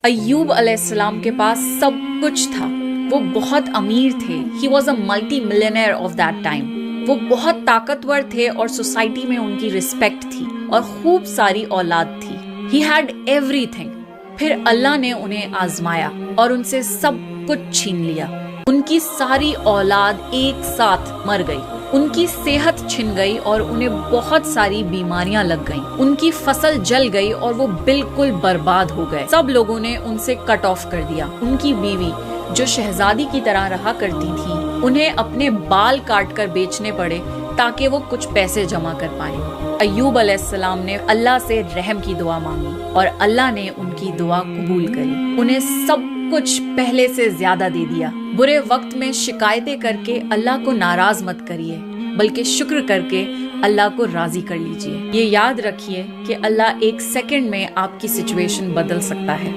ایوب علیہ السلام کے پاس سب کچھ تھا، وہ بہت امیر تھے. He was a multi millionaire of that time. وہ بہت طاقتور تھے اور سوسائٹی میں ان کی رسپیکٹ تھی اور خوب ساری اولاد تھی. He had every thing. پھر اللہ نے انہیں آزمایا اور ان سے سب کچھ چھین لیا. ان کی ساری اولاد ایک ساتھ مر گئی. ان کی صحت چھن گئی اور انہیں بہت ساری بیماریاں لگ گئیں. ان کی فصل جل گئی اور وہ بالکل برباد ہو گئے. سب لوگوں نے ان سے کٹ آف کر دیا. ان کی بیوی جو شہزادی کی طرح رہا کرتی تھی، انہیں اپنے بال کاٹ کر بیچنے پڑے تاکہ وہ کچھ پیسے جمع کر پائیں. ایوب علیہ السلام نے اللہ سے رحم کی دعا مانگی اور اللہ نے ان کی دعا قبول کری. انہیں سب کچھ پہلے سے زیادہ دے دیا. برے وقت میں شکایتیں کر کے اللہ کو ناراض مت کریے، بلکہ شکر کر کے اللہ کو راضی کر لیجئے. یہ یاد رکھیے کہ اللہ ایک سیکنڈ میں آپ کی سچویشن بدل سکتا ہے.